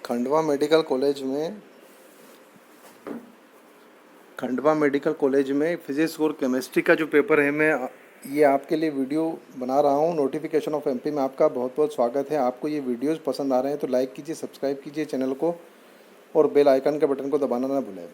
Khandwa medical college में physics और chemistry का जो पेपर है, मैं ये आपके लिए वीडियो बना रहा हूँ। नोटिफिकेशन ऑफ एमपी में आपका बहुत बहुत स्वागत है। आपको ये वीडियोस पसंद आ रहे हैं तो लाइक कीजिए, सब्सक्राइब कीजिए चैनल को और बेल आइकन के बटन को दबाना ना भूलें।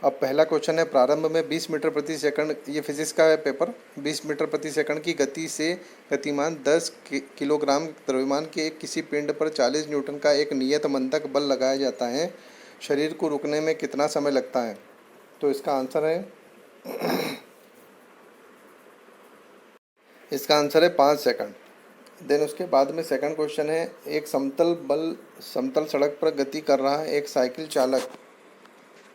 अब पहला क्वेश्चन है, प्रारंभ में 20 मीटर प्रति सेकंड, ये फिजिक्स का है पेपर, 20 मीटर प्रति सेकंड की गति से गतिमान 10 किलोग्राम द्रव्यमान के एक किसी पिंड पर 40 न्यूटन का एक नियत मंदक बल लगाया जाता है। शरीर को रुकने में कितना समय लगता है? तो इसका आंसर है 5 सेकंड। देन उसके बाद में सेकंड क्वेश्चन है, एक समतल सड़क पर गति कर रहा एक साइकिल चालक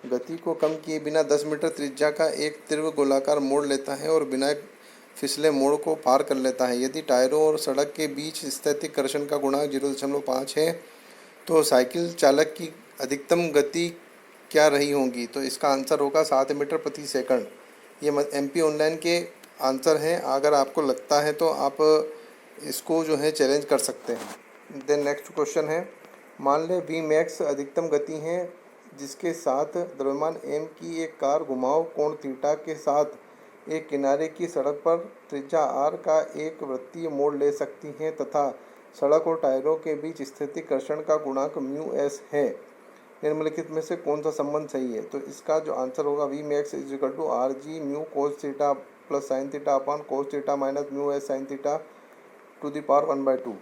गति को कम किए बिना 10 मीटर त्रिज्या का एक तीव्र गोलाकार मोड़ लेता है और बिना फिसले मोड़ को पार कर लेता है। यदि टायरों और सड़क के बीच स्थैतिक घर्षण का गुणांक 0.5 है तो साइकिल चालक की अधिकतम गति क्या रही होगी? तो इसका आंसर होगा 7 मीटर प्रति सेकंड। ये एमपी ऑनलाइन के आंसर हैं। अगर आपको लगता है तो आप इसको जो है चैलेंज कर सकते हैं। देन नेक्स्ट क्वेश्चन है, मान लें वी मैक्स अधिकतम गति है जिसके साथ द्रव्यमान एम की एक कार घुमाव कोण थीटा के साथ एक किनारे की सड़क पर त्रिज्या आर का एक वृत्तीय मोड़ ले सकती है तथा सड़क और टायरों के बीच स्थैतिक घर्षण का गुणांक म्यू एस है। निम्नलिखित में से कौन सा संबंध सही है? तो इसका जो आंसर होगा V max is equal to R G mu cos theta plus sine theta upon cos theta minus mu S sine theta to the power 1/2।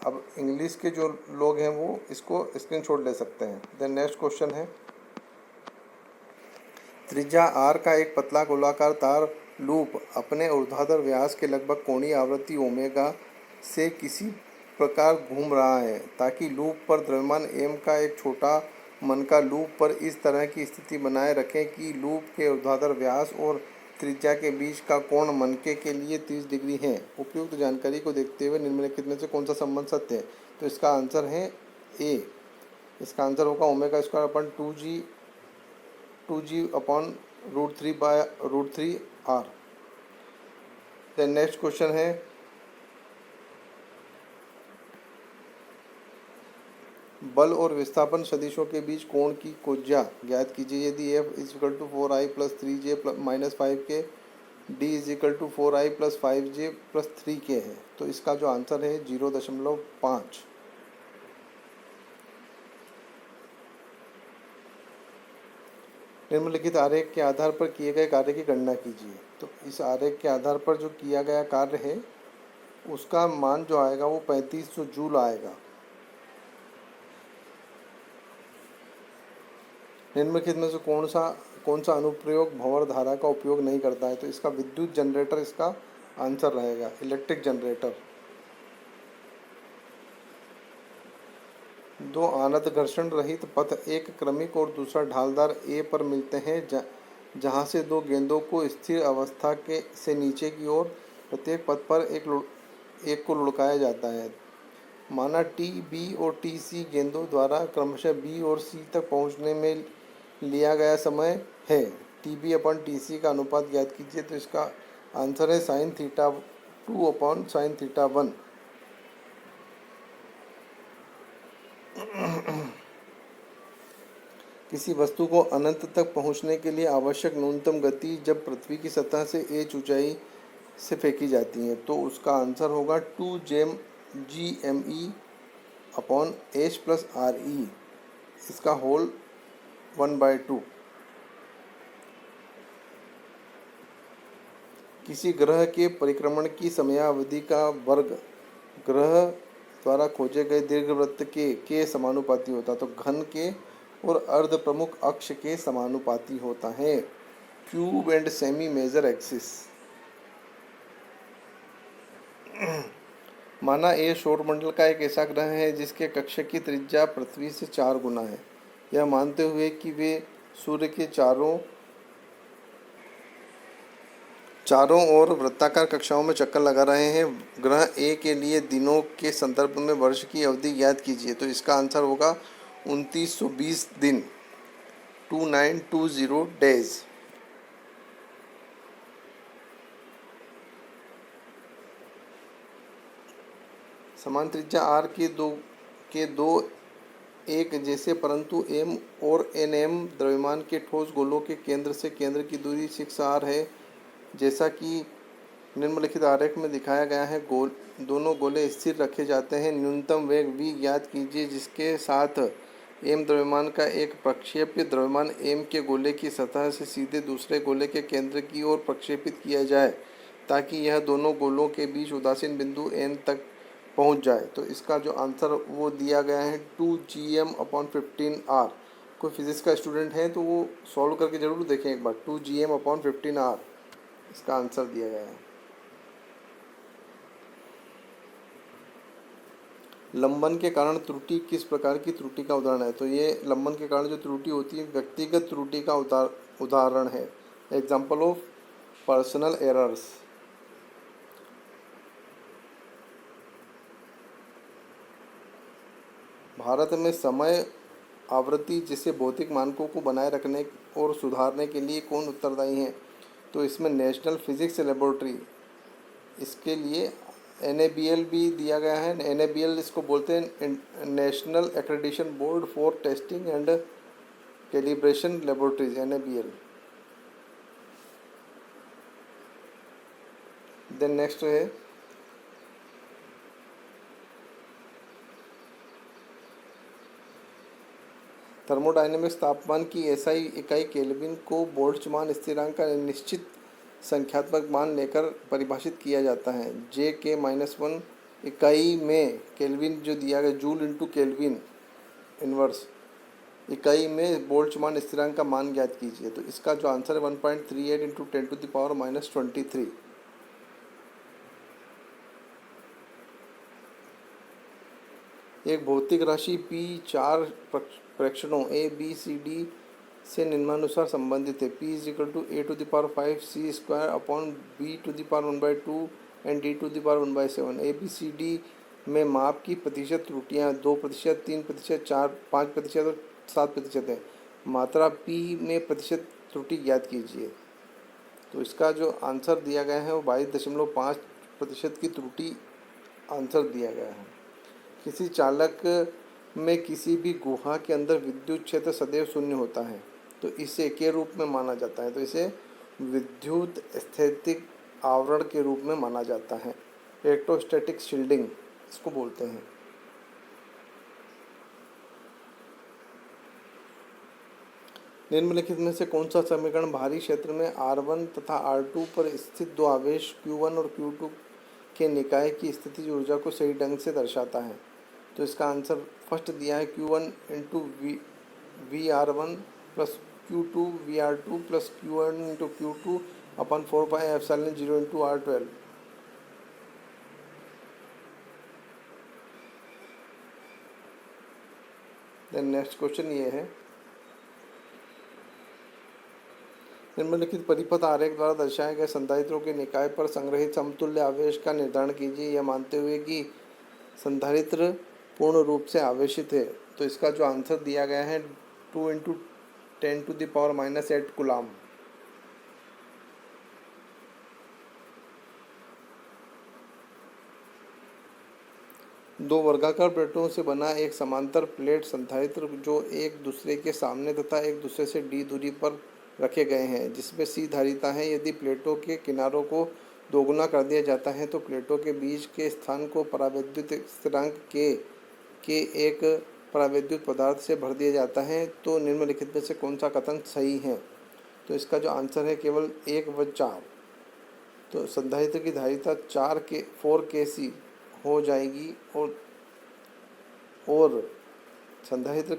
अब इंग्लिश के जो लोग हैं वो इसको स्क्रीनशॉट ले सकते हैं। देन नेक्स्ट क्वेश्चन है, त्रिज्या आर का एक पतला गोलाकार तार लूप अपने ऊर्ध्वाधर व्यास के लगभग कोणीय आवृत्ति ओमेगा से किसी प्रकार घूम रहा है ताकि लूप पर द्रव्यमान एम का एक छोटा मनका लूप पर इस तरह की स्थिति बनाए रखें कि लूप के ऊर्ध्वाधर व्यास और त्रिज्या के बीच का कोण मनके के लिए 30 डिग्री है। उपयुक्त जानकारी को देखते हुए निम्नलिखित में से कौन सा संबंध सत्य है? तो इसका आंसर है ए। इसका आंसर होगा omega square upon 2g upon √3 R. Then next question है, बल और विस्थापन सदिशों के बीच कोण की कोज्या ज्ञात कीजिए। यदि F is equal to 4i plus 3j minus 5k D is equal to 4i plus 5j plus 3k है तो इसका जो आंसर है 0.5। निम्नलिखित आरेख के आधार पर किए गए कार्य की गणना कीजिए। तो इस आरेख के आधार पर जो किया गया कार्य है उसका मान जो आएगा वो 3500 जूल आएगा। निम्नलिखित में से कौन सा अनुप्रयोग भंवर धारा का उपयोग नहीं करता है? तो इसका विद्युत जनरेटर इसका आंसर रहेगा, इलेक्ट्रिक जनरेटर। दो आनत घर्षण रहित पथ एक क्रमिक और दूसरा ढालदार ए पर मिलते हैं जहां से दो गेंदों को स्थिर अवस्था से नीचे की ओर प्रत्येक पथ पर एक को लुढ़काया जाता है। माना टी बी और टी सी गेंदों द्वारा क्रमशः बी और सी तक पहुंचने में लिया गया समय है। T B upon T C का अनुपात ज्ञात कीजिए। तो इसका आंसर है sine theta 2 upon sine theta 1। किसी वस्तु को अनंत तक पहुंचने के लिए आवश्यक न्यूनतम गति जब पृथ्वी की सतह से h ऊंचाई से फेंकी जाती है तो उसका आंसर होगा 2gme upon h plus RE इसका होल 1/2। किसी ग्रह के परिक्रमण की समयावधि का वर्ग ग्रह द्वारा खोजे गए दीर्घवृत्त के समानुपाती होता है। तो घन के और अर्ध प्रमुख अक्ष के समानुपाती होता है। Cube and semi major axis. माना ए सौरमंडल का एक ऐसा ग्रह है जिसके कक्ष की त्रिज्या पृथ्वी से 4 गुना है। यह मानते हुए कि वे सूर्य के चारों ओर वृत्ताकार कक्षाओं में चक्कर लगा रहे हैं, ग्रह ए के लिए दिनों के संदर्भ में वर्ष की अवधि ज्ञात कीजिए। तो इसका आंसर होगा 2920 दिन, 2920 डेज। समान त्रिज्या आर के के दो एक जैसे परंतु m और nm द्रव्यमान के ठोस गोलों के केंद्र से केंद्र की दूरी 6r है। जैसा कि निम्नलिखित आरेख में दिखाया गया है, दोनों गोले स्थिर रखे जाते हैं। न्यूनतम वेग v ज्ञात कीजिए जिसके साथ m द्रव्यमान का एक प्रक्षेप्य द्रव्यमान m के गोले की सतह से सीधे दूसरे गोले के केंद्र की ओर प्रक्षेपित किया जाए ताकि यह दोनों गोलों के बीच उदासीन बिंदु n तक पहुंच जाए। तो इसका जो आंसर वो दिया गया है 2gm/15r। कोई फिजिक्स का स्टूडेंट है तो वो सॉल्व करके ज़रूर देखें एक बार। 2gm/15r इसका आंसर दिया गया है। लंबन के कारण त्रुटि किस प्रकार की त्रुटि का उदाहरण है? तो ये लंबन के कारण जो त्रुटि होती है व्यक्तिगत त्रुटि का उदाहरण है। Example of personal errors. Bharat में समय आवृत्ति जैसे भौतिक मानकों को बनाए रखने और सुधारने के लिए कौन उत्तरदायी है? तो इसमें नेशनल फिजिक्स लेबोरेटरी, इसके लिए NABL भी दिया गया है। NABL इसको बोलते हैं national accreditation board for testing and calibration laboratories, NABL। Then next है थर्मोडायनेमिक्स। तापमान की SI इकाई केल्विन को बोल्ट्जमान स्थिरांक का निश्चित संख्यात्मक मान लेकर परिभाषित किया जाता है। J(k-1) इकाई में केल्विन जो दिया गया जूल इंटू केल्विन इनवर्स इकाई में बोल्ट्जमान स्थिरांक का मान ज्ञात कीजिए। तो इसका जो आंसर है 1.38 इंटू 10⁻⁻23। एक भौतिक राशि P 4 प्रेक्षणों A B C D से निम्नानुसार संबंधित है। P = a⁵c²/b⁻² and d⁻1/7। ABCD में माप की प्रतिशत त्रुटियां 2%, 3%, 5% और 7% है। मात्रा P में प्रतिशत त्रुटि ज्ञात कीजिए। तो इसका जो आंसर दिया गया है वो 22.5% की त्रुटि आंसर दिया गया है। किसी चालक में किसी भी गुहा के अंदर विद्युत क्षेत्र सदैव शून्य होता है तो इसे के रूप में माना जाता है? तो इसे विद्युत स्थैतिक आवरण के रूप में माना जाता है। इलेक्ट्रोस्टैटिक शील्डिंग इसको बोलते हैं। निम्नलिखित में से कौन सा समीकरण बाहरी क्षेत्र में R1 तथा R2 पर स्थित दो आवेश Q1 और Q2 के निकाय की स्थितिज ऊर्जा को सही ढंग से दर्शाता है? तो इसका आंसर फर्स्ट दिया है Q1 into VR1 plus Q2 VR2 plus Q1 into Q2 अपन 4πε0 into R12। Then next question ये है, निम्नलिखित परिपथ आरेख द्वारा दर्शाए गए संधारित्रों के निकाय पर संग्रहित समतुल्य आवेश का निर्धारण कीजिए यह मानते हुए कि संधारित्र पूर्ण रूप से आवेशित है। तो इसका जो आंसर दिया गया है 2 × 10⁻⁸ कूलाम। दो वर्गाकार प्लेटों से बना एक समांतर प्लेट संधारित्र जो एक दूसरे के सामने तथा एक दूसरे से d दूरी पर रखे गए हैं जिसमें C धारिता है। यदि प्लेटों के किनारों को दोगुना कर दिया जाता है तो प्लेटों के बीच के स्थान को परावैद्युत स्थिरांक के एक परावैद्युत पदार्थ से भर दिया जाता है। तो निम्नलिखित में से कौन सा कथन सही है? तो इसका जो आंसर है केवल 1 व 4। तो संधारित्र की धारिता 4Kc हो जाएगी और संधारित्र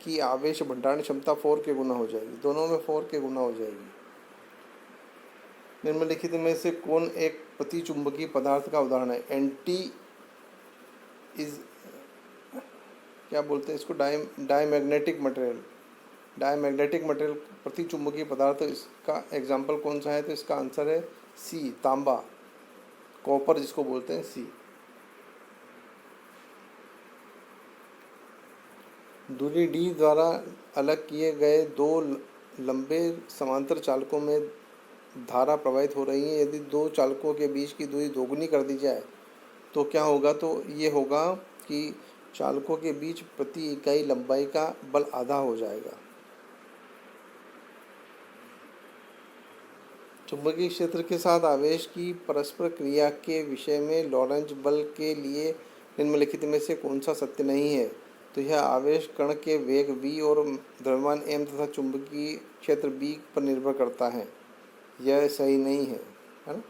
की आवेश भंडारण क्षमता 4 के गुना हो जाएगी। दोनों में 4 के गुना हो जाएगी। निम्नलिखित में से कौन एक प्रतिचुंबकीय पदार्थ का उदाहरण है? एंटी इज क्या बोलते हैं इसको? Diamagnetic material. डायमैग्नेटिक मटेरियल प्रतिचुंबकीय पदार्थ, इसका एग्जाम्पल कौन सा है? तो इसका आंसर है सी, तांबा, कॉपर जिसको बोलते हैं, सी। दूरी d द्वारा अलग किए गए दो लंबे समांतर चालकों में धारा प्रवाहित हो रही है। यदि दो चालकों के बीच की दूरी दोगुनी कर दी जाए तो क्या होगा? तो ये होगा कि चालकों के बीच प्रति इकाई लंबाई का बल आधा हो जाएगा। चुंबकीय क्षेत्र के साथ आवेश की परस्पर क्रिया के विषय में लॉरेंज बल के लिए निम्नलिखित में से कौन सा सत्य नहीं है? तो यह आवेश कण के वेग v और द्रव्यमान m तथा चुंबकीय क्षेत्र B पर निर्भर करता है। यह सही नहीं है ना?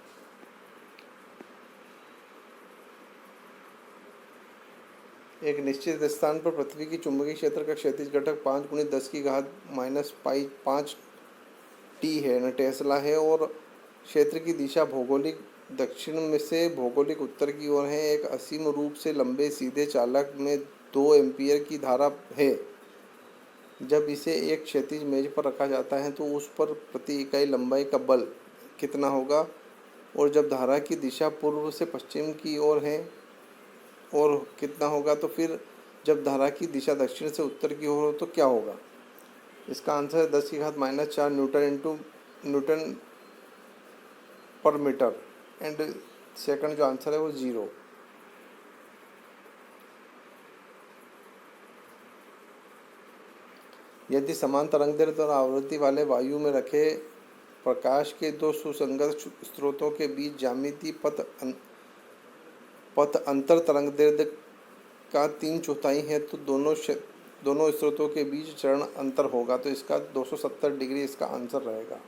एक निश्चित स्थान पर पृथ्वी की चुंबकीय क्षेत्र का क्षैतिज घटक 5 × 10⁵ t है न टेस्ला है और क्षेत्र की दिशा भौगोलिक दक्षिण में से भौगोलिक उत्तर की ओर है। एक असीम रूप से लंबे सीधे चालक में 2 एम्पीयर की धारा है। जब इसे एक क्षैतिज मेज पर रखा जाता है तो उस पर प्रति इकाई लंबाई का बल कितना होगा? और जब धारा की दिशा पूर्व से पश्चिम की ओर है और कितना होगा? तो फिर जब धारा की दिशा दक्षिण से उत्तर की ओर हो तो क्या होगा? इसका आंसर है 10⁻⁴ न्यूटन पर मीटर एंड सेकंड जो आंसर है वो 0। यदि समान तरंगदैर्ध्य और आवृत्ति वाले वायु में रखे प्रकाश के दो सुसंगत स्रोतों के बीच ज्यामितीय पथ अंतर तरंगदैर्ध्य का 3/4 है तो दोनों स्रोतों के बीच चरण अंतर होगा। तो इसका 270 डिग्री इसका आंसर रहेगा।